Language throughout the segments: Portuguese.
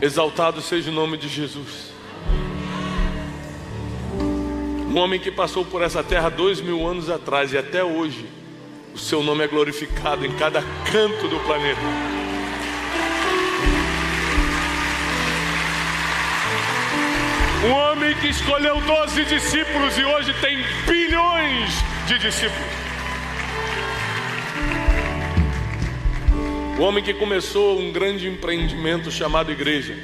Exaltado seja o nome de Jesus. Um homem que passou por essa terra 2000 anos atrás e até hoje o seu nome é glorificado em cada canto do planeta. Um homem que escolheu 12 discípulos e hoje tem bilhões de discípulos. O homem que começou um grande empreendimento chamado igreja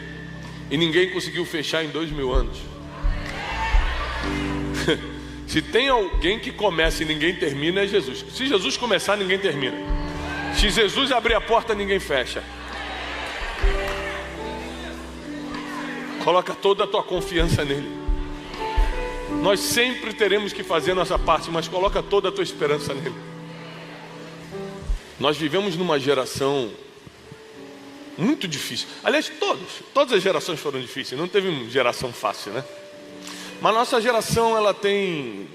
e ninguém conseguiu fechar em 2000 anos. Se tem alguém que começa e ninguém termina, é Jesus. Se Jesus começar, ninguém termina. Se Jesus abrir a porta, ninguém fecha. Coloca toda a tua confiança nele. Nós sempre teremos que fazer a nossa parte, mas coloca toda a tua esperança nele. Nós vivemos numa geração muito difícil. Aliás, todas as gerações foram difíceis. Não teve uma geração fácil, né? Mas nossa geração, ela tem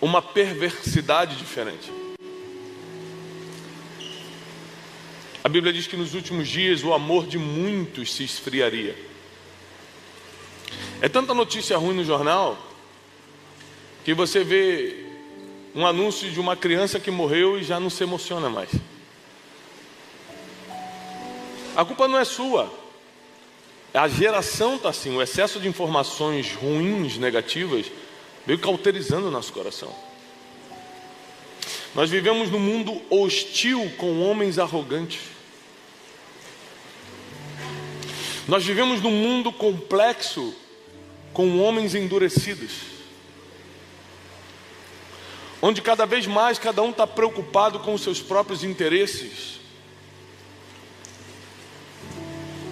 uma perversidade diferente. A Bíblia diz que nos últimos dias o amor de muitos se esfriaria. É tanta notícia ruim no jornal que você vê um anúncio de uma criança que morreu e já não se emociona mais. A culpa não é sua. A geração está assim, o excesso de informações ruins, negativas, veio cauterizando o nosso coração. Nós vivemos num mundo hostil com homens arrogantes. Nós vivemos num mundo complexo com homens endurecidos, onde cada vez mais cada um está preocupado com os seus próprios interesses,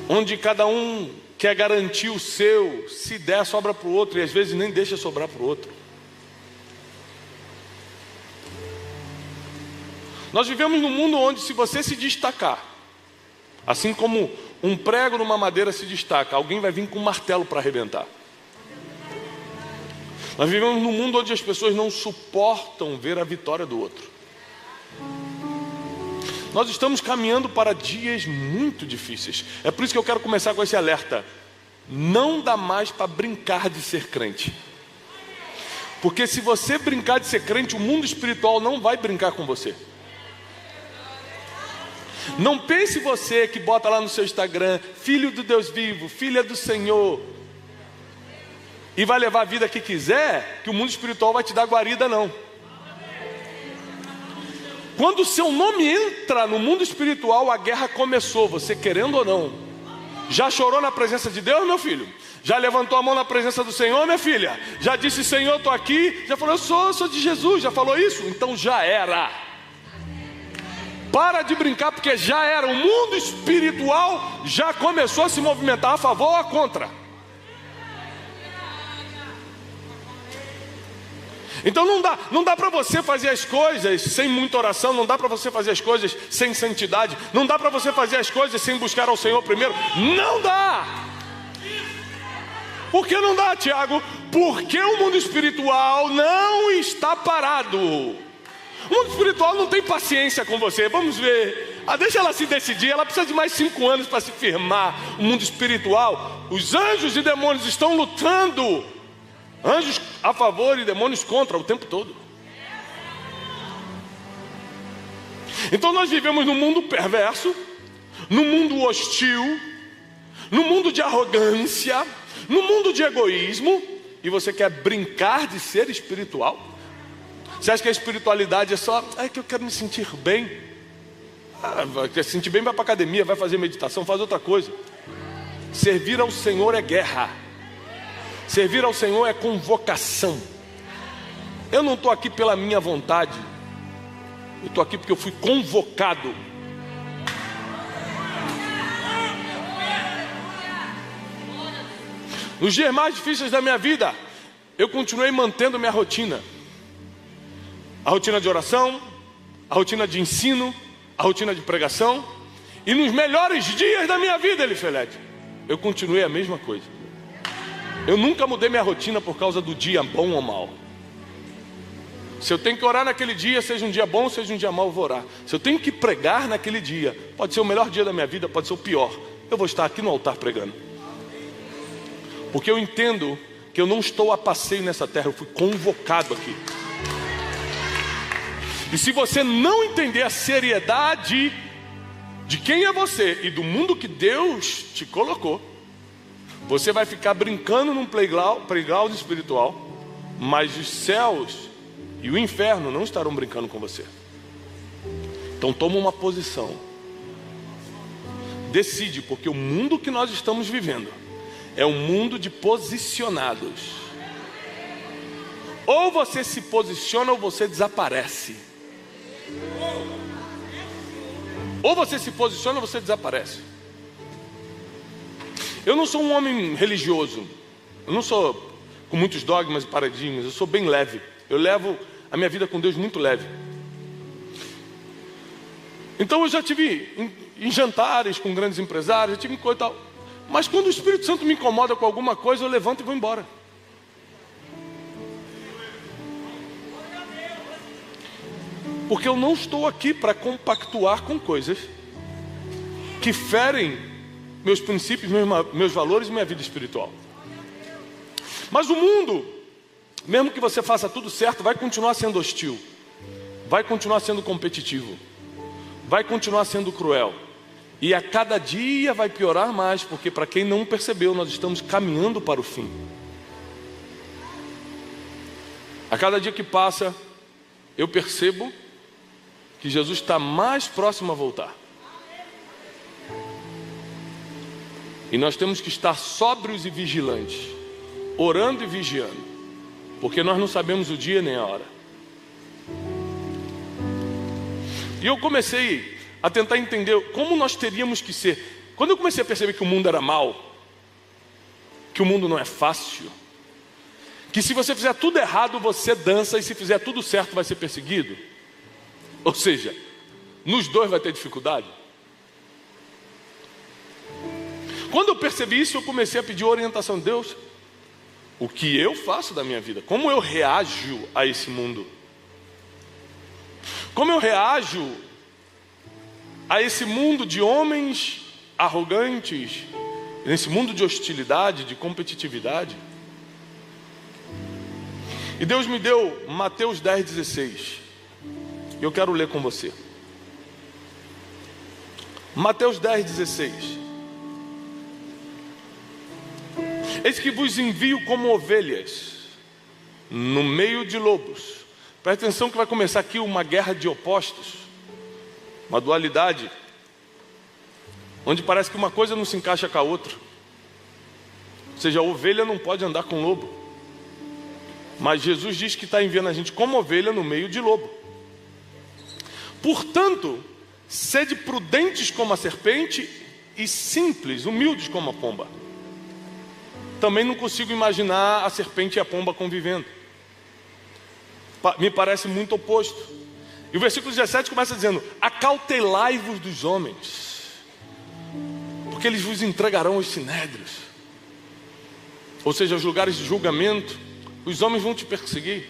onde cada um quer garantir o seu, se der sobra para o outro, e às vezes nem deixa sobrar para o outro. Nós vivemos num mundo onde, se você se destacar, assim como um prego numa madeira se destaca, alguém vai vir com um martelo para arrebentar. Nós vivemos num mundo onde as pessoas não suportam ver a vitória do outro. Nós estamos caminhando para dias muito difíceis. É por isso que eu quero começar com esse alerta. Não dá mais para brincar de ser crente. Porque se você brincar de ser crente, o mundo espiritual não vai brincar com você. Não pense você que bota lá no seu Instagram, filho do Deus vivo, filha do Senhor, e vai levar a vida que quiser, que o mundo espiritual vai te dar guarida, não. Quando o seu nome entra no mundo espiritual, a guerra começou, você querendo ou não. Já chorou na presença de Deus, meu filho? Já levantou a mão na presença do Senhor, minha filha? Já disse, Senhor, estou aqui? Já falou, eu sou de Jesus, já falou isso? Então já era. Para de brincar, porque já era. O mundo espiritual já começou a se movimentar a favor ou a contra. Então não dá para você fazer as coisas sem muita oração, não dá para você fazer as coisas sem santidade, não dá para você fazer as coisas sem buscar ao Senhor primeiro. Não dá. Por que não dá, Tiago? Porque o mundo espiritual não está parado. O mundo espiritual não tem paciência com você. Vamos ver. Deixa ela se decidir. Ela precisa de mais 5 anos para se firmar. O mundo espiritual, os anjos e demônios estão lutando. Anjos a favor e demônios contra o tempo todo. Então nós vivemos num mundo perverso, num mundo hostil, num mundo de arrogância, num mundo de egoísmo. E você quer brincar de ser espiritual? Você acha que a espiritualidade é só, que eu quero me sentir bem? Quer se sentir bem, vai para a academia, vai fazer meditação, faz outra coisa. Servir ao Senhor é guerra. Servir ao Senhor é convocação. Eu não estou aqui pela minha vontade. Eu estou aqui porque eu fui convocado. Nos dias mais difíceis da minha vida, eu continuei mantendo minha rotina. A rotina de oração, a rotina de ensino, a rotina de pregação. E nos melhores dias da minha vida, Elifelete, eu continuei a mesma coisa. Eu nunca mudei minha rotina por causa do dia bom ou mal. Se eu tenho que orar naquele dia, seja um dia bom, seja um dia mau, eu vou orar. Se eu tenho que pregar naquele dia, pode ser o melhor dia da minha vida, pode ser o pior. eu vou estar aqui no altar pregando. Porque eu entendo que eu não estou a passeio nessa terra, eu fui convocado aqui. E se você não entender a seriedade de quem é você e do mundo que Deus te colocou, você vai ficar brincando num playground espiritual, mas os céus e o inferno não estarão brincando com você. Então toma uma posição. Decide, porque o mundo que nós estamos vivendo é um mundo de posicionados. Ou você se posiciona ou você desaparece. Ou você se posiciona ou você desaparece. Eu não sou um homem religioso. Eu não sou com muitos dogmas e paradigmas. Eu sou bem leve. Eu levo a minha vida com Deus muito leve. Então eu já tive em jantares com grandes empresários, já tive em coisa e tal. Mas quando o Espírito Santo me incomoda com alguma coisa, eu levanto e vou embora. Porque eu não estou aqui para compactuar com coisas que ferem meus princípios, meus valores e minha vida espiritual. Mas o mundo, mesmo que você faça tudo certo, vai continuar sendo hostil, vai continuar sendo competitivo, vai continuar sendo cruel. E a cada dia vai piorar mais, porque para quem não percebeu, nós estamos caminhando para o fim. A cada dia que passa, eu percebo que Jesus está mais próximo a voltar. E nós temos que estar sóbrios e vigilantes, orando e vigiando, porque nós não sabemos o dia nem a hora. E eu comecei a tentar entender como nós teríamos que ser. Quando eu comecei a perceber que o mundo era mau, que o mundo não é fácil, que se você fizer tudo errado você dança, e se fizer tudo certo vai ser perseguido, ou seja, nos dois vai ter dificuldade. Quando eu percebi isso, eu comecei a pedir orientação de Deus. O que eu faço da minha vida? Como eu reajo a esse mundo? Como eu reajo a esse mundo de homens arrogantes, nesse mundo de hostilidade, de competitividade? E Deus me deu Mateus 10,16. Eu quero ler com você. Mateus 10,16. Eis que vos envio como ovelhas no meio de lobos. Presta atenção que vai começar aqui uma guerra de opostos, uma dualidade, onde parece que uma coisa não se encaixa com a outra. Ou seja, a ovelha não pode andar com lobo, mas Jesus diz que está enviando a gente como ovelha no meio de lobo. Portanto, sede prudentes como a serpente e simples, humildes como a pomba. Também não consigo imaginar a serpente e a pomba convivendo. Me parece muito oposto. E o versículo 17 começa dizendo: acautelai-vos dos homens, porque eles vos entregarão aos sinédrios. Ou seja, aos lugares de julgamento. Os homens vão te perseguir.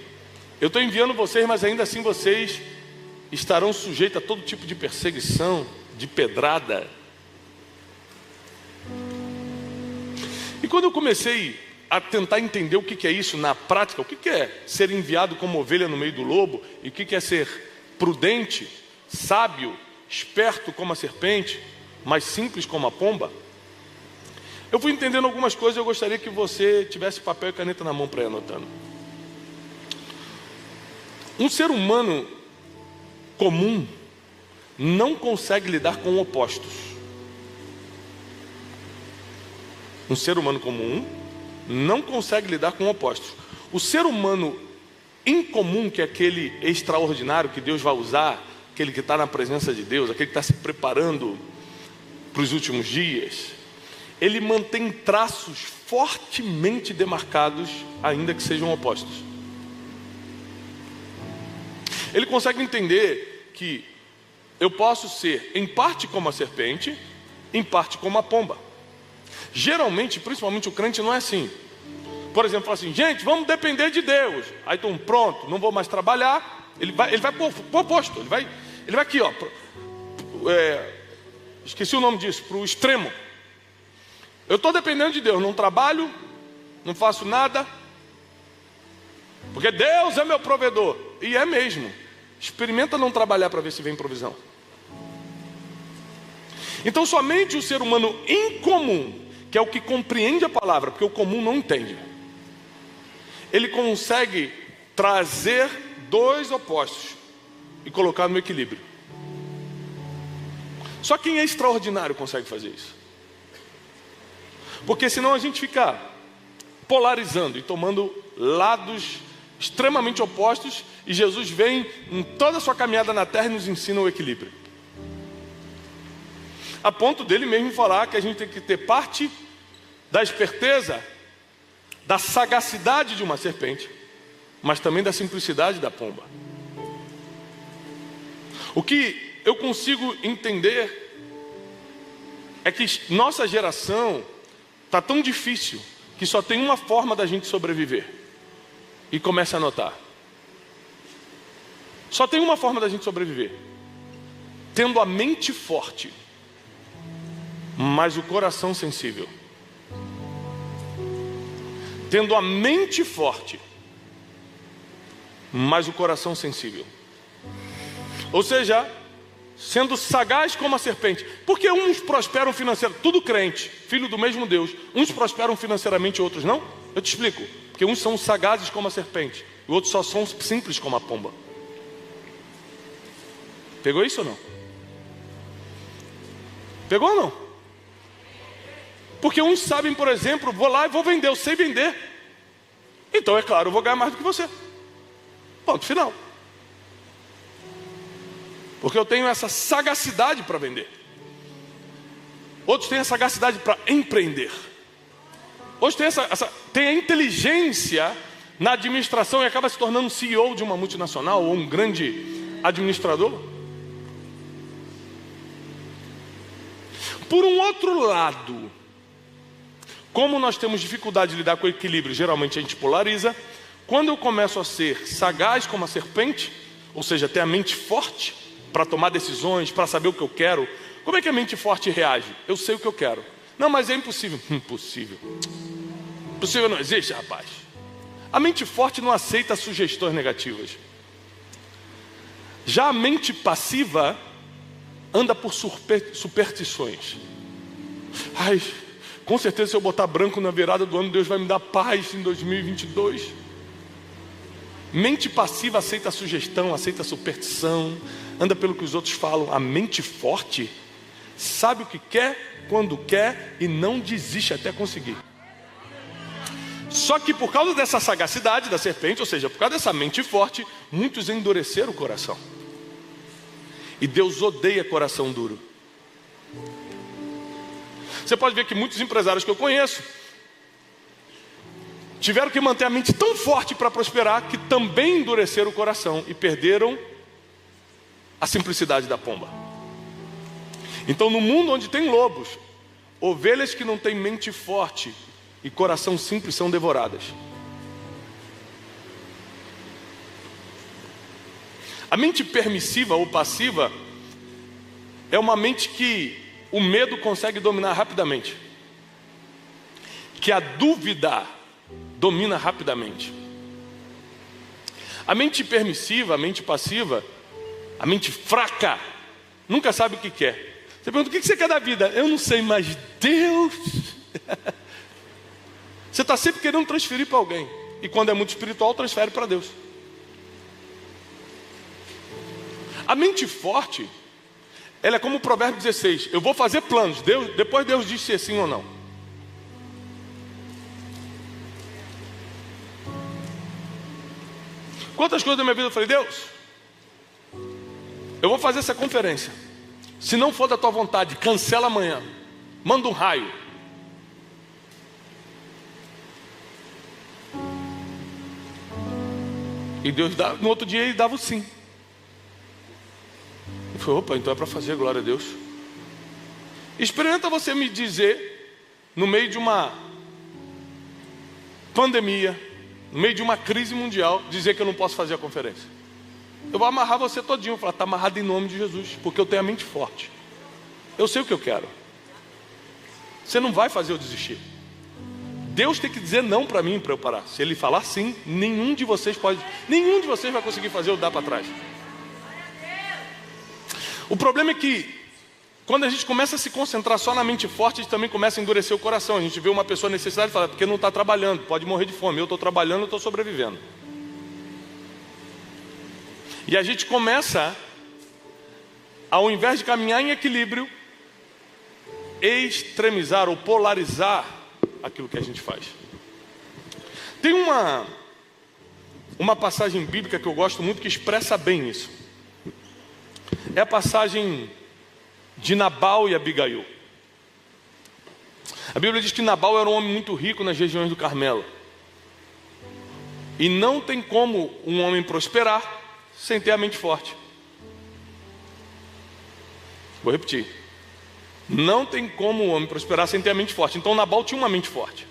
Eu estou enviando vocês, mas ainda assim vocês estarão sujeitos a todo tipo de perseguição, de pedrada. E quando eu comecei a tentar entender o que é isso na prática, o que é ser enviado como ovelha no meio do lobo, e o que é ser prudente, sábio, esperto como a serpente, mas simples como a pomba, eu fui entendendo algumas coisas. Eu gostaria que você tivesse papel e caneta na mão para ir anotando. Um ser humano comum não consegue lidar com opostos. Um ser humano comum não consegue lidar com opostos. O ser humano incomum, que é aquele extraordinário que Deus vai usar, aquele que está na presença de Deus, aquele que está se preparando para os últimos dias, ele mantém traços fortemente demarcados, ainda que sejam opostos. Ele consegue entender que eu posso ser em parte como a serpente, em parte como a pomba. Geralmente, principalmente o crente, não é assim. Por exemplo, fala assim: gente, vamos depender de Deus. Aí então, pronto, não vou mais trabalhar. Ele vai pro oposto. Ele vai aqui, ó. Esqueci o nome disso, para o extremo. Eu estou dependendo de Deus, não trabalho, não faço nada, porque Deus é meu provedor. E é mesmo. Experimenta não trabalhar para ver se vem provisão. Então somente o ser humano incomum, que é o que compreende a palavra, porque o comum não entende, ele consegue trazer dois opostos e colocar no equilíbrio. Só quem é extraordinário consegue fazer isso. Porque senão a gente fica polarizando e tomando lados extremamente opostos, e Jesus vem em toda a sua caminhada na terra e nos ensina o equilíbrio. A ponto dele mesmo falar que a gente tem que ter parte da esperteza, da sagacidade de uma serpente, mas também da simplicidade da pomba. O que eu consigo entender é que nossa geração está tão difícil que só tem uma forma da gente sobreviver. E começa a notar. Só tem uma forma da gente sobreviver: tendo a mente forte, mas o coração sensível. Tendo a mente forte, mas o coração sensível. Ou seja, sendo sagaz como a serpente. Porque uns prosperam financeiramente, tudo crente, filho do mesmo Deus. Uns prosperam financeiramente, outros não? Eu te explico. Porque uns são sagazes como a serpente, e outros só são simples como a pomba. Pegou isso ou não? Pegou ou não? Porque uns sabem, por exemplo, vou lá e vou vender, eu sei vender. Então é claro, eu vou ganhar mais do que você. Ponto final. Porque eu tenho essa sagacidade para vender. Outros têm a sagacidade para empreender. Outros têm a inteligência na administração e acaba se tornando CEO de uma multinacional ou um grande administrador. Por um outro lado, como nós temos dificuldade de lidar com o equilíbrio, geralmente a gente polariza. Quando eu começo a ser sagaz como a serpente, ou seja, ter a mente forte para tomar decisões, para saber o que eu quero. Como é que a mente forte reage? Eu sei o que eu quero. Não, mas é impossível. Impossível. Impossível não existe, rapaz. A mente forte não aceita sugestões negativas. Já a mente passiva anda por superstições. Ai, com certeza se eu botar branco na virada do ano, Deus vai me dar paz em 2022. Mente passiva aceita sugestão, aceita superstição, anda pelo que os outros falam. A mente forte sabe o que quer, quando quer e não desiste até conseguir. Só que por causa dessa sagacidade da serpente, ou seja, por causa dessa mente forte, muitos endureceram o coração. E Deus odeia coração duro. Você pode ver que muitos empresários que eu conheço tiveram que manter a mente tão forte para prosperar que também endureceram o coração e perderam a simplicidade da pomba. Então, no mundo onde tem lobos, ovelhas que não têm mente forte e coração simples são devoradas. A mente permissiva ou passiva é uma mente que o medo consegue dominar rapidamente, que a dúvida domina rapidamente. A mente permissiva, a mente passiva, a mente fraca, nunca sabe o que quer. Você pergunta, o que você quer da vida? Eu não sei, mas Deus... Você está sempre querendo transferir para alguém. E quando é muito espiritual, transfere para Deus. A mente forte, ela é como o provérbio 16. Eu vou fazer planos. Depois Deus diz se é sim ou não. Quantas coisas da minha vida eu falei, Deus, eu vou fazer essa conferência. Se não for da tua vontade, cancela amanhã. Manda um raio. E Deus dá, no outro dia ele dava o sim. Eu falei, opa, então é para fazer, glória a Deus. Experimenta você me dizer, no meio de uma pandemia, no meio de uma crise mundial, dizer que eu não posso fazer a conferência. Eu vou amarrar você todinho, eu vou falar, está amarrado em nome de Jesus, porque eu tenho a mente forte. Eu sei o que eu quero. Você não vai fazer eu desistir. Deus tem que dizer não para mim para eu parar. Se Ele falar sim, nenhum de vocês vai conseguir fazer eu dar para trás. O problema é que quando a gente começa a se concentrar só na mente forte, a gente também começa a endurecer o coração. A gente vê uma pessoa necessidade e fala, porque não está trabalhando, pode morrer de fome. Eu estou trabalhando, eu estou sobrevivendo. E a gente começa, ao invés de caminhar em equilíbrio, extremizar ou polarizar aquilo que a gente faz. Tem uma passagem bíblica que eu gosto muito que expressa bem isso. É a passagem de Nabal e Abigail. A Bíblia diz que Nabal era um homem muito rico nas regiões do Carmelo. E não tem como um homem prosperar sem ter a mente forte. Vou repetir. Não tem como um homem prosperar sem ter a mente forte. Então Nabal tinha uma mente forte.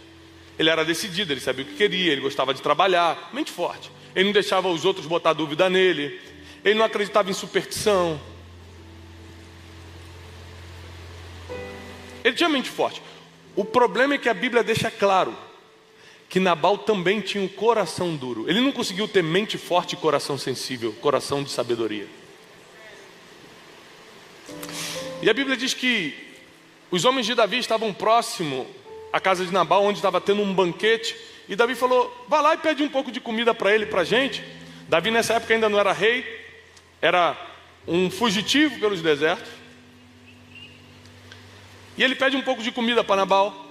Ele era decidido, ele sabia o que queria, ele gostava de trabalhar. Mente forte. Ele não deixava os outros botar dúvida nele. Ele não acreditava em superstição. Ele tinha mente forte. O problema é que a Bíblia deixa claro que Nabal também tinha um coração duro. Ele não conseguiu ter mente forte e coração sensível, coração de sabedoria. E a Bíblia diz que os homens de Davi estavam próximo à casa de Nabal, onde estava tendo um banquete. E Davi falou, vai lá e pede um pouco de comida para ele, para a gente. Davi nessa época ainda não era rei, era um fugitivo pelos desertos. E ele pede um pouco de comida para Nabal.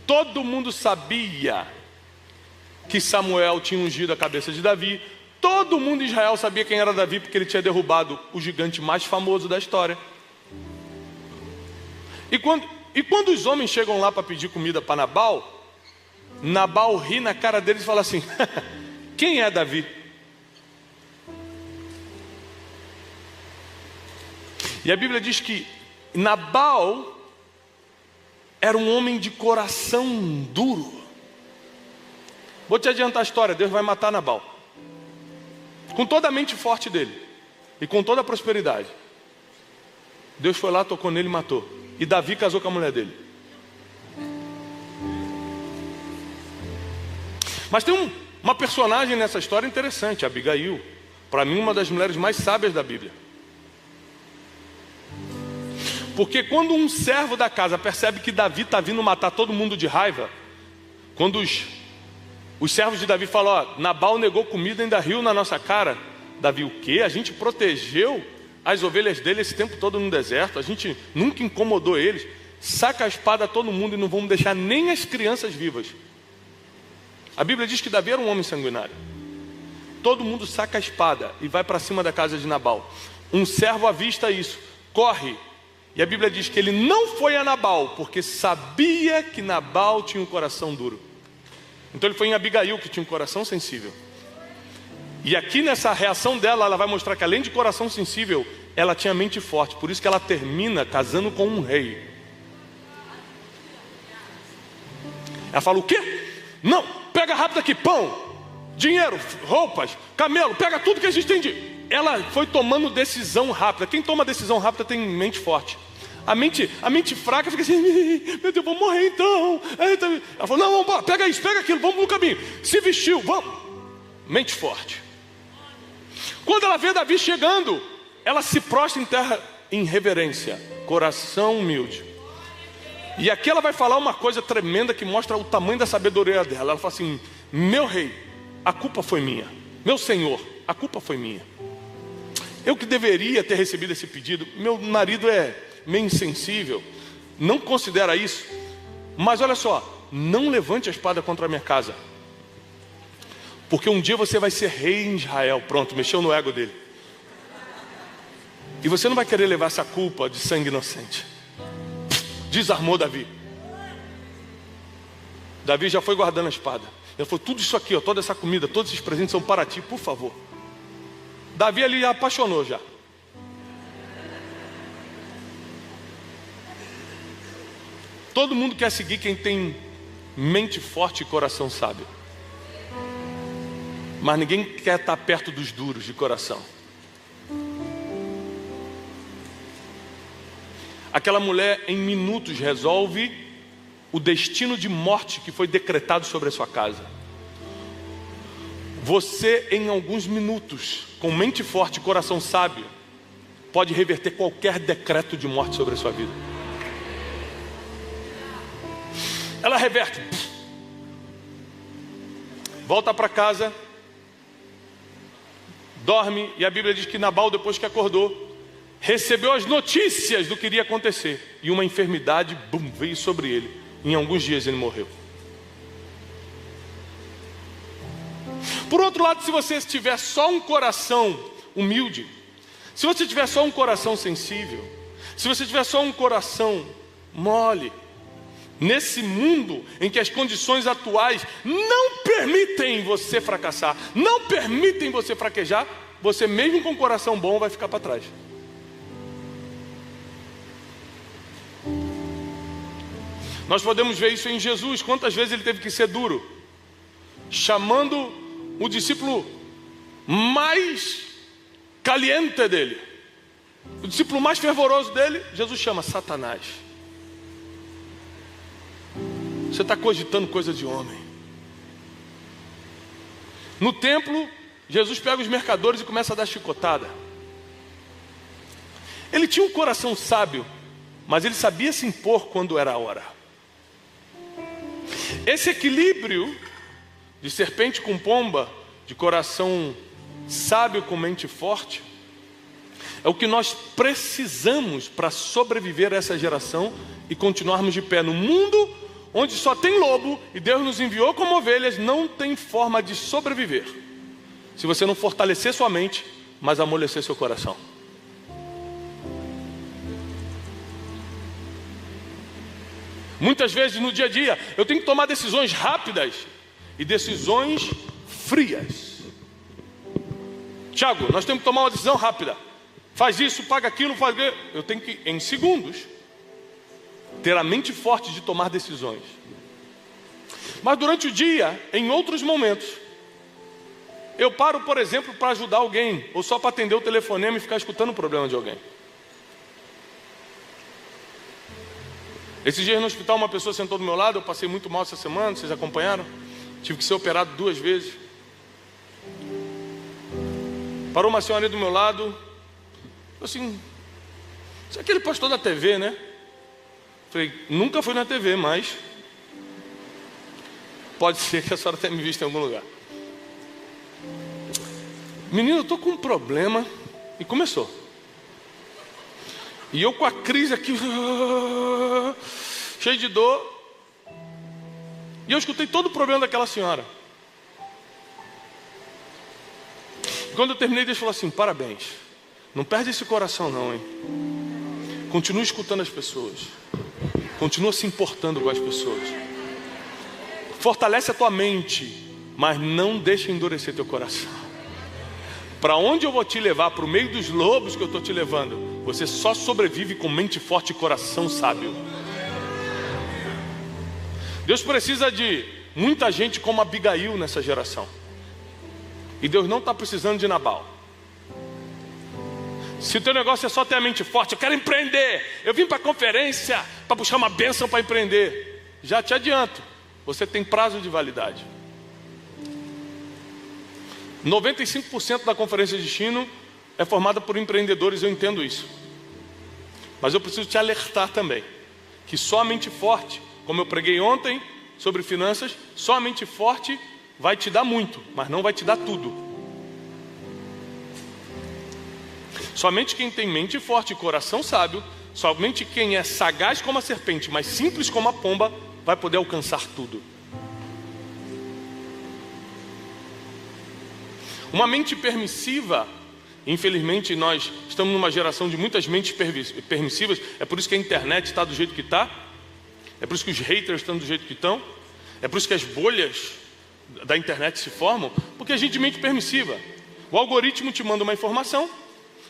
Todo mundo sabia que Samuel tinha ungido a cabeça de Davi. Todo mundo em Israel sabia quem era Davi, porque ele tinha derrubado o gigante mais famoso da história. E quando os homens chegam lá para pedir comida para Nabal, Nabal ri na cara deles e fala assim, quem é Davi? E a Bíblia diz que Nabal era um homem de coração duro. Vou te adiantar a história, Deus vai matar Nabal. Com toda a mente forte dele e com toda a prosperidade. Deus foi lá, tocou nele e matou. E Davi casou com a mulher dele. Mas tem uma personagem nessa história interessante, Abigail. Para mim, uma das mulheres mais sábias da Bíblia. Porque quando um servo da casa percebe que Davi está vindo matar todo mundo de raiva, quando os servos de Davi falam, ó, Nabal negou comida e ainda riu na nossa cara. Davi, o quê? A gente protegeu as ovelhas dele esse tempo todo no deserto, a gente nunca incomodou eles. Saca a espada a todo mundo e não vamos deixar nem as crianças vivas. A Bíblia diz que Davi era um homem sanguinário. Todo mundo saca a espada e vai para cima da casa de Nabal. Um servo avista isso, corre. E a Bíblia diz que ele não foi a Nabal, porque sabia que Nabal tinha um coração duro. Então ele foi em Abigail, que tinha um coração sensível. E aqui nessa reação dela, ela vai mostrar que além de coração sensível, ela tinha mente forte. Por isso que ela termina casando com um rei. Ela fala, o quê? Não, pega rápido aqui, pão, dinheiro, roupas, camelo, pega tudo que a gente tem de... Ela foi tomando decisão rápida. Quem toma decisão rápida tem mente forte. A mente fraca fica assim, meu Deus, vou morrer então. Ela falou, não, vamos, pega isso, pega aquilo, vamos no caminho. Se vestiu, vamos. Mente forte. Quando ela vê Davi chegando, ela se prostra em terra em reverência, coração humilde. E aqui ela vai falar uma coisa tremenda que mostra o tamanho da sabedoria dela. Ela fala assim, meu rei, a culpa foi minha. Meu senhor, a culpa foi minha. Eu que deveria ter recebido esse pedido. Meu marido é meio insensível, não considera isso. Mas olha só, não levante a espada contra a minha casa, porque um dia você vai ser rei em Israel. Pronto, mexeu no ego dele. E você não vai querer levar essa culpa de sangue inocente. Desarmou Davi. Davi já foi guardando a espada. Ele falou, tudo isso aqui, ó, toda essa comida, todos esses presentes são para ti, por favor. Davi ali já apaixonou já. Todo mundo quer seguir quem tem mente forte e coração sábio. Mas ninguém quer estar perto dos duros de coração. Aquela mulher em minutos resolve o destino de morte que foi decretado sobre a sua casa. Você em alguns minutos, com mente forte e coração sábio, pode reverter qualquer decreto de morte sobre a sua vida. Ela reverte. Volta para casa, dorme, e a Bíblia diz que Nabal, depois que acordou, recebeu as notícias do que iria acontecer, e uma enfermidade, veio sobre ele. Em alguns dias ele morreu. Por outro lado, se você tiver só um coração humilde, se você tiver só um coração sensível, se você tiver só um coração mole, nesse mundo em que as condições atuais não permitem você fracassar, não permitem você fraquejar, você mesmo com um coração bom vai ficar para trás. Nós podemos ver isso em Jesus. Quantas vezes ele teve que ser duro, chamando o discípulo mais caliente dele, o discípulo mais fervoroso dele, Jesus chama Satanás. Você está cogitando coisa de homem. No templo, Jesus pega os mercadores e começa a dar chicotada. Ele tinha um coração sábio, mas ele sabia se impor quando era a hora. Esse equilíbrio de serpente com pomba, de coração sábio com mente forte, é o que nós precisamos para sobreviver a essa geração e continuarmos de pé no mundo onde só tem lobo e Deus nos enviou como ovelhas. Não tem forma de sobreviver se você não fortalecer sua mente, mas amolecer seu coração. Muitas vezes no dia a dia eu tenho que tomar decisões rápidas e decisões frias. Tiago, nós temos que tomar uma decisão rápida. Faz isso, paga aquilo, faz aquilo. Eu tenho que, em segundos, ter a mente forte de tomar decisões. Mas durante o dia, em outros momentos, eu paro, por exemplo, para ajudar alguém, ou só para atender o telefonema e ficar escutando o problema de alguém. Esses dias no hospital, uma pessoa sentou do meu lado. Eu passei muito mal essa semana, vocês acompanharam? Tive que ser operado 2 vezes. Parou uma senhora ali do meu lado. Assim, isso é aquele pastor da TV, né? Falei, nunca fui na TV, mas pode ser que a senhora tenha me visto em algum lugar. Menino, eu estou com um problema. E começou. E eu com a crise aqui, cheio de dor. E eu escutei todo o problema daquela senhora. Quando eu terminei, Deus falou assim: parabéns, não perde esse coração não, hein? Continua escutando as pessoas, continua se importando com as pessoas, fortalece a tua mente, mas não deixa endurecer teu coração. Para onde eu vou te levar? Para o meio dos lobos que eu estou te levando. Você só sobrevive com mente forte e coração sábio. Deus precisa de muita gente como Abigail nessa geração. E Deus não está precisando de Nabal. Se o teu negócio é só ter a mente forte, eu quero empreender, eu vim para a conferência para buscar uma bênção para empreender, já te adianto, você tem prazo de validade. 95% da conferência de destino é formada por empreendedores, eu entendo isso. Mas eu preciso te alertar também, que só a mente forte, como eu preguei ontem sobre finanças, só a mente forte vai te dar muito, mas não vai te dar tudo. Somente quem tem mente forte e coração sábio, somente quem é sagaz como a serpente, mas simples como a pomba, vai poder alcançar tudo. Uma mente permissiva, infelizmente nós estamos numa geração de muitas mentes permissivas. É por isso que a internet está do jeito que está. É por isso que os haters estão do jeito que estão. É por isso que as bolhas da internet se formam. Porque a gente é mente permissiva. O algoritmo te manda uma informação,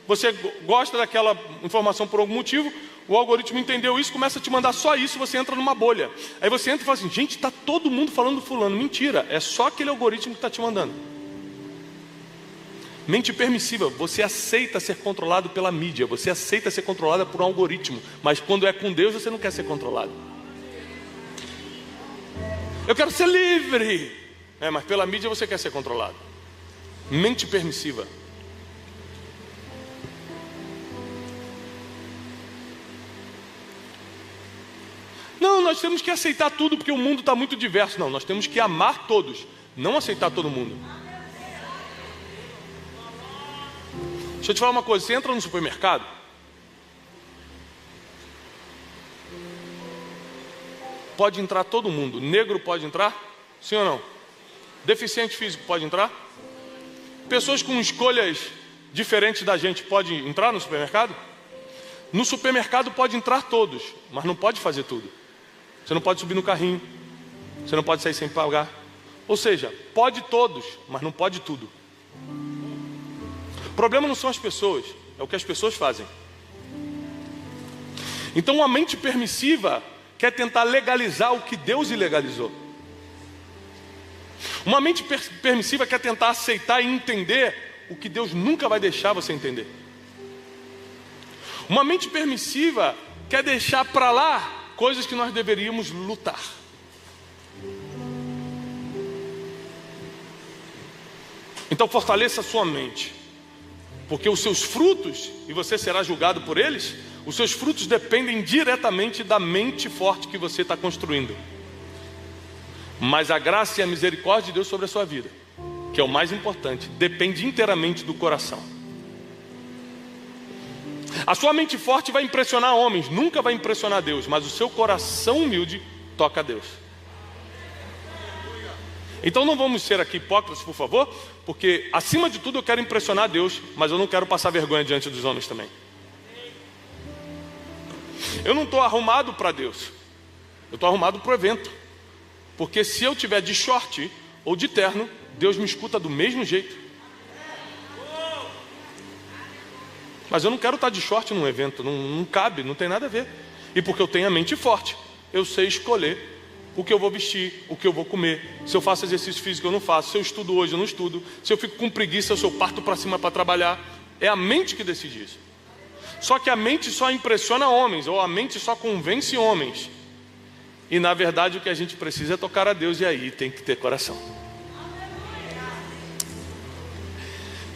você gosta daquela informação por algum motivo, o algoritmo entendeu isso, começa a te mandar só isso, você entra numa bolha. Aí você entra e fala assim: gente, está todo mundo falando do fulano. Mentira, é só aquele algoritmo que está te mandando. Mente permissiva, você aceita ser controlado pela mídia, você aceita ser controlado por um algoritmo, mas quando é com Deus você não quer ser controlado. Eu quero ser livre, mas pela mídia você quer ser controlado. Mente permissiva. Não, nós temos que aceitar tudo porque o mundo está muito diverso. Não, nós temos que amar todos, não aceitar todo mundo. Deixa eu te falar uma coisa, você entra no supermercado, pode entrar todo mundo. Negro pode entrar? Sim ou não? Deficiente físico pode entrar? Pessoas com escolhas diferentes da gente podem entrar no supermercado? No supermercado pode entrar todos, mas não pode fazer tudo. Você não pode subir no carrinho, você não pode sair sem pagar. Ou seja, pode todos, mas não pode tudo. O problema não são as pessoas, é o que as pessoas fazem. Então uma mente permissiva quer tentar legalizar o que Deus ilegalizou. Uma mente permissiva quer tentar aceitar e entender o que Deus nunca vai deixar você entender. Uma mente permissiva quer deixar para lá coisas que nós deveríamos lutar. Então fortaleça a sua mente, porque os seus frutos, e você será julgado por eles, os seus frutos dependem diretamente da mente forte que você está construindo. Mas a graça e a misericórdia de Deus sobre a sua vida, que é o mais importante, depende inteiramente do coração. A sua mente forte vai impressionar homens, nunca vai impressionar Deus, mas o seu coração humilde toca a Deus. Então não vamos ser aqui hipócritas, por favor, porque acima de tudo eu quero impressionar Deus, mas eu não quero passar vergonha diante dos homens também. Eu não estou arrumado para Deus, eu estou arrumado para o evento. Porque se eu tiver de short ou de terno, Deus me escuta do mesmo jeito. Mas eu não quero estar de short num evento, não cabe, não tem nada a ver. E porque eu tenho a mente forte, eu sei escolher o que eu vou vestir, o que eu vou comer. Se eu faço exercício físico, eu não faço. Se eu estudo hoje, eu não estudo. Se eu fico com preguiça, eu parto para cima para trabalhar. É a mente que decide isso. Só que a mente só impressiona homens, ou a mente só convence homens. E na verdade o que a gente precisa é tocar a Deus, e aí tem que ter coração.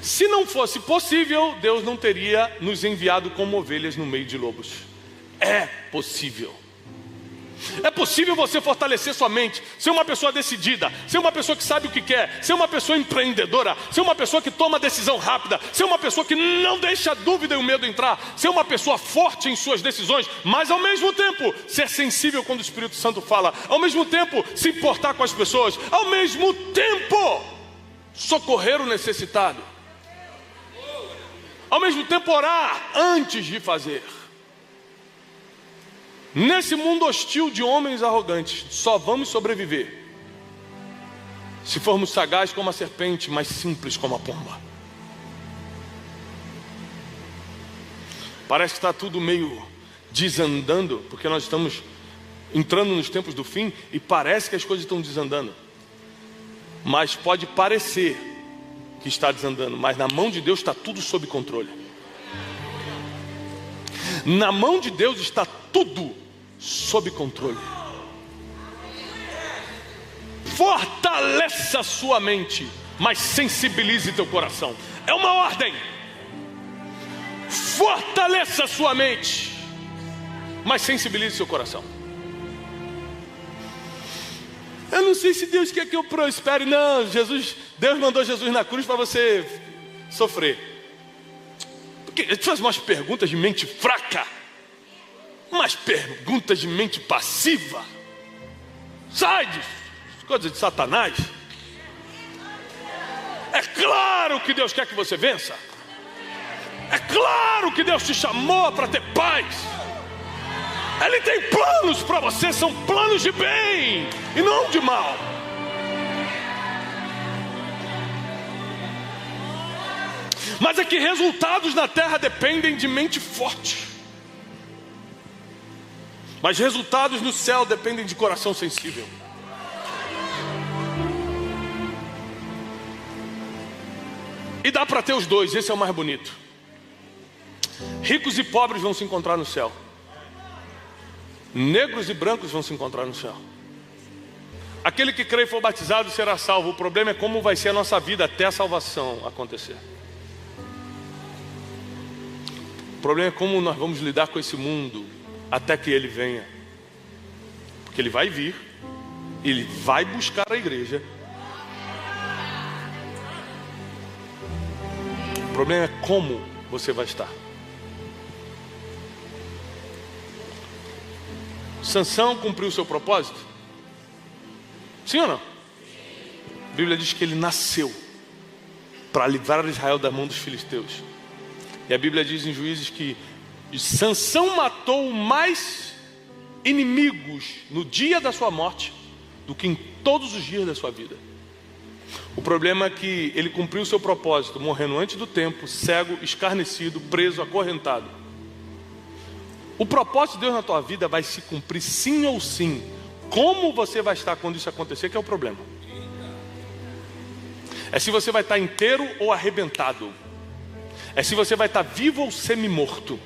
Se não fosse possível, Deus não teria nos enviado como ovelhas no meio de lobos. É possível. É possível você fortalecer sua mente, ser uma pessoa decidida, ser uma pessoa que sabe o que quer, ser uma pessoa empreendedora, ser uma pessoa que toma decisão rápida, ser uma pessoa que não deixa a dúvida e o medo entrar, ser uma pessoa forte em suas decisões, mas ao mesmo tempo ser sensível quando o Espírito Santo fala, ao mesmo tempo se importar com as pessoas, ao mesmo tempo socorrer o necessitado, ao mesmo tempo orar antes de fazer. Nesse mundo hostil de homens arrogantes, só vamos sobreviver se formos sagazes como a serpente, mas simples como a pomba. Parece que está tudo meio desandando, porque nós estamos entrando nos tempos do fim e parece que as coisas estão desandando. Mas pode parecer que está desandando, mas na mão de Deus está tudo sob controle. Na mão de Deus está tudo sob controle. Fortaleça a sua mente, mas sensibilize teu coração. É uma ordem. Fortaleça a sua mente, mas sensibilize seu coração. Eu não sei se Deus quer que eu prospere. Não, Deus mandou Jesus na cruz para você sofrer. Porque ele faz umas perguntas de mente fraca, umas perguntas de mente passiva. Sai de coisas de Satanás. É claro que Deus quer que você vença. É claro que Deus te chamou para ter paz. Ele tem planos para você, são planos de bem e não de mal. Mas é que resultados na terra dependem de mente forte. Mas resultados no céu dependem de coração sensível. E dá para ter os dois, esse é o mais bonito. Ricos e pobres vão se encontrar no céu. Negros e brancos vão se encontrar no céu. Aquele que crê e for batizado será salvo. O problema é como vai ser a nossa vida até a salvação acontecer. O problema é como nós vamos lidar com esse mundo até que ele venha. Porque ele vai vir, ele vai buscar a igreja. O problema é como você vai estar. Sansão cumpriu o seu propósito? Sim ou não? A Bíblia diz que ele nasceu para livrar Israel da mão dos filisteus. E a Bíblia diz em Juízes que Sansão matou mais inimigos no dia da sua morte do que em todos os dias da sua vida. O problema é que ele cumpriu o seu propósito, morrendo antes do tempo, cego, escarnecido, preso, acorrentado. O propósito de Deus na tua vida vai se cumprir sim ou sim. Como você vai estar quando isso acontecer que é o problema. É se você vai estar inteiro ou arrebentado. É se você vai estar vivo ou semi-morto.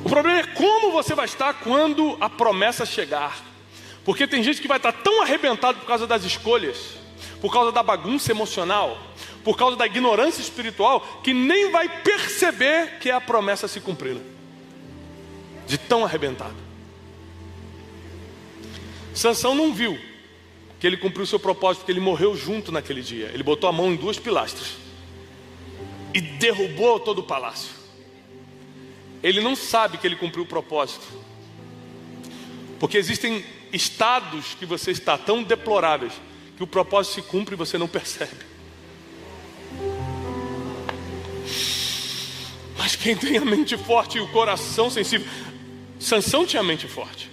O problema é como você vai estar quando a promessa chegar. Porque tem gente que vai estar tão arrebentado por causa das escolhas, por causa da bagunça emocional, por causa da ignorância espiritual, que nem vai perceber que é a promessa se cumprindo. De tão arrebentado. Sansão não viu que ele cumpriu o seu propósito, porque ele morreu junto naquele dia. Ele botou a mão em 2 pilastras e derrubou todo o palácio. Ele não sabe que ele cumpriu o propósito, porque existem estados que você está tão deploráveis que o propósito se cumpre e você não percebe. Mas quem tem a mente forte e o coração sensível, Sansão tinha a mente forte.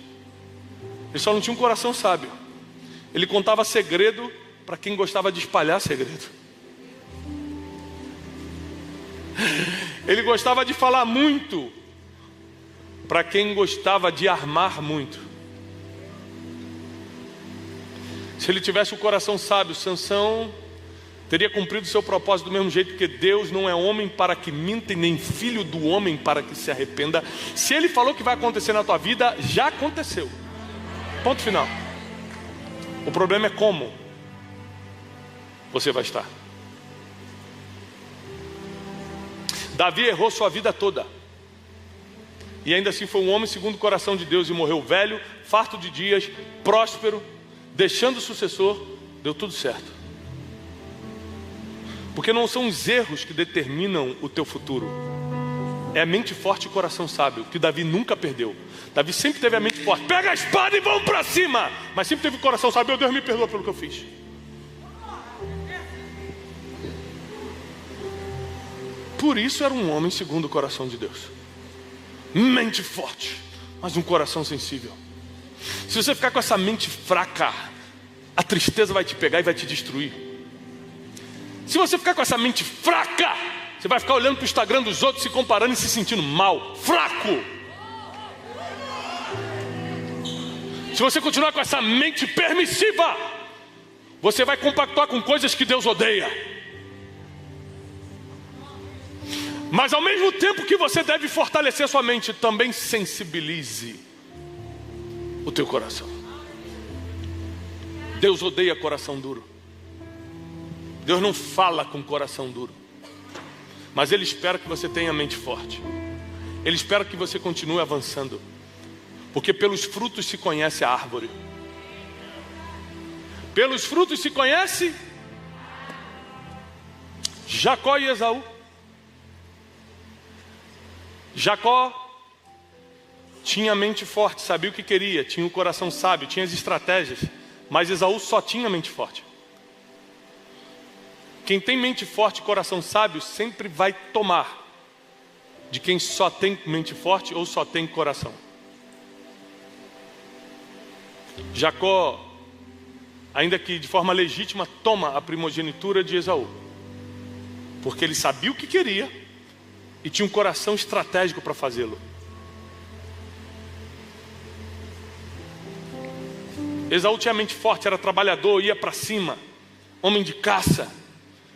Ele só não tinha um coração sábio. Ele contava segredo para quem gostava de espalhar segredo. Ele gostava de falar muito para quem gostava de armar muito. Se ele tivesse o coração sábio, Sansão teria cumprido o seu propósito do mesmo jeito, porque Deus não é homem para que minta e nem filho do homem para que se arrependa. Se Ele falou que vai acontecer na tua vida, já aconteceu. Ponto final. O problema é como você vai estar. Davi errou sua vida toda, e ainda assim foi um homem segundo o coração de Deus, e morreu velho, farto de dias, próspero, deixando o sucessor. Deu tudo certo. Porque não são os erros que determinam o teu futuro, é a mente forte e coração sábio, que Davi nunca perdeu. Davi sempre teve a mente forte, pega a espada e vamos para cima, mas sempre teve o coração sábio. Meu Deus, me perdoa pelo que eu fiz. Por isso era um homem segundo o coração de Deus. Mente forte, mas um coração sensível. Se você ficar com essa mente fraca, a tristeza vai te pegar e vai te destruir. Se você ficar com essa mente fraca, você vai ficar olhando para o Instagram dos outros, se comparando e se sentindo mal, fraco. Se você continuar com essa mente permissiva, você vai compactuar com coisas que Deus odeia. Mas ao mesmo tempo que você deve fortalecer sua mente, também sensibilize o teu coração. Deus odeia coração duro. Deus não fala com coração duro, mas Ele espera que você tenha mente forte. Ele espera que você continue avançando, porque pelos frutos se conhece a árvore. Pelos frutos se conhece Jacó e Esaú. Jacó tinha a mente forte, sabia o que queria, tinha o coração sábio, tinha as estratégias, mas Esaú só tinha a mente forte. Quem tem mente forte e coração sábio sempre vai tomar de quem só tem mente forte ou só tem coração. Jacó, ainda que de forma legítima, toma a primogenitura de Esaú, porque ele sabia o que queria e tinha um coração estratégico para fazê-lo. Esaú tinha mente forte, era trabalhador, ia para cima, homem de caça,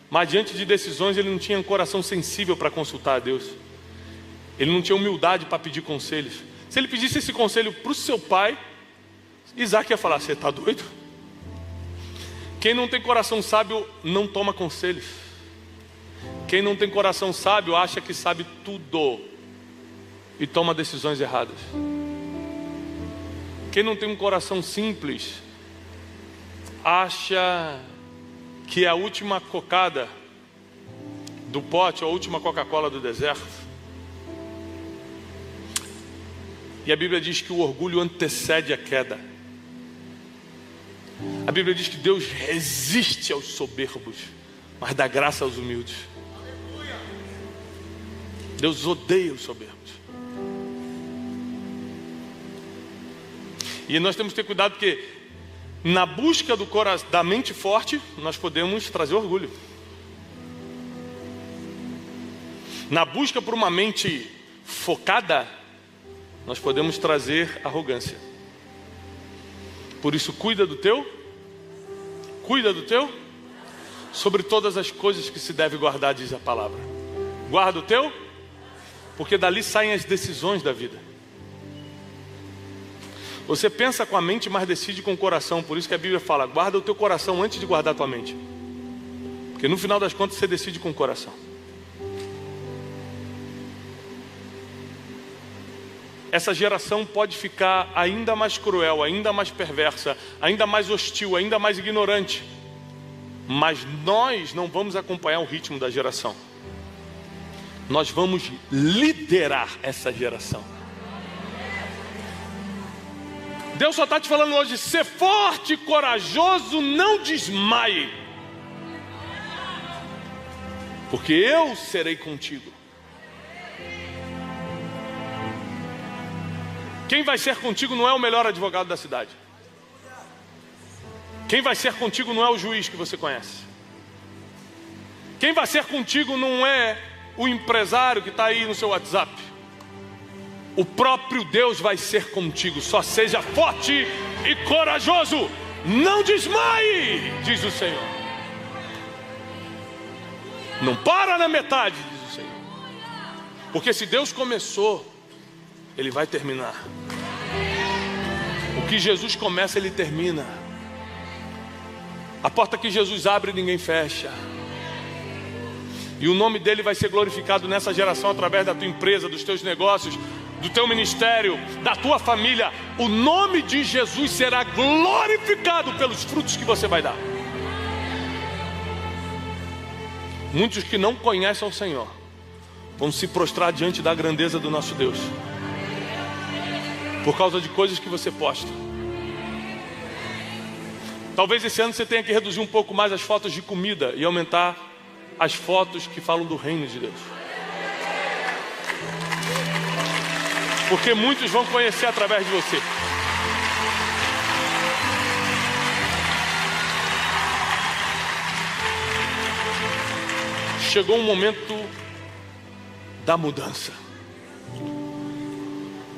Mas diante de decisões ele não tinha um coração sensível para consultar a Deus. Ele não tinha humildade para pedir conselhos. Se ele pedisse esse conselho para o seu pai, Isaac ia falar: você está doido? Quem não tem coração sábio não toma conselhos. Quem não tem coração sábio acha que sabe tudo e toma decisões erradas. Quem não tem um coração simples acha que é a última cocada do pote, ou a última Coca-Cola do deserto. E a Bíblia diz que o orgulho antecede a queda. A Bíblia diz que Deus resiste aos soberbos, mas dá graça aos humildes. Deus odeia os soberbos. E nós temos que ter cuidado, porque na busca da mente forte, nós podemos trazer orgulho. Na busca por uma mente focada, nós podemos trazer arrogância. Por isso, cuida do teu, sobre todas as coisas que se deve guardar, diz a palavra. Guarda o teu, porque dali saem as decisões da vida. Você pensa com a mente, mas decide com o coração. Por isso que a Bíblia fala: guarda o teu coração antes de guardar a tua mente. Porque no final das contas você decide com o coração. Essa geração pode ficar ainda mais cruel, ainda mais perversa, ainda mais hostil, ainda mais ignorante. Mas nós não vamos acompanhar o ritmo da geração. Nós vamos liderar essa geração. Deus só está te falando hoje: ser forte e corajoso, não desmaie, porque eu serei contigo. Quem vai ser contigo não é o melhor advogado da cidade. Quem vai ser contigo não é o juiz que você conhece. Quem vai ser contigo não é o empresário que está aí no seu WhatsApp. O próprio Deus vai ser contigo. Só seja forte e corajoso, não desmaie, diz o Senhor. Não para na metade, diz o Senhor. Porque se Deus começou, Ele vai terminar. O que Jesus começa, Ele termina. A porta que Jesus abre, ninguém fecha. E o nome dele vai ser glorificado nessa geração através da tua empresa, dos teus negócios, do teu ministério, da tua família. O nome de Jesus será glorificado pelos frutos que você vai dar. Muitos que não conhecem ao Senhor vão se prostrar diante da grandeza do nosso Deus, por causa de coisas que você posta. Talvez esse ano você tenha que reduzir um pouco mais as fotos de comida e aumentar as fotos que falam do reino de Deus. Porque muitos vão conhecer através de você. Chegou um momento da mudança.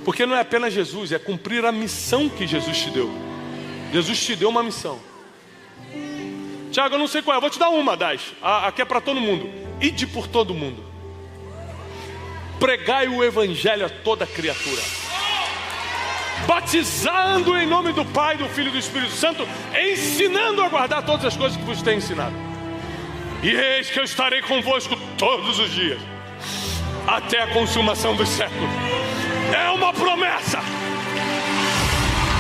Porque não é apenas Jesus, é cumprir a missão que Jesus te deu. Jesus te deu uma missão. Tiago, eu não sei qual é, eu vou te dar uma, aqui é para todo mundo. Ide por todo mundo, pregai o evangelho a toda criatura, batizando em nome do Pai, do Filho e do Espírito Santo, ensinando a guardar todas as coisas que vos tenho ensinado. E eis que eu estarei convosco todos os dias, até a consumação dos séculos. É uma promessa.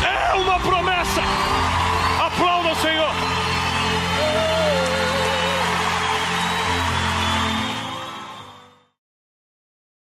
É uma promessa.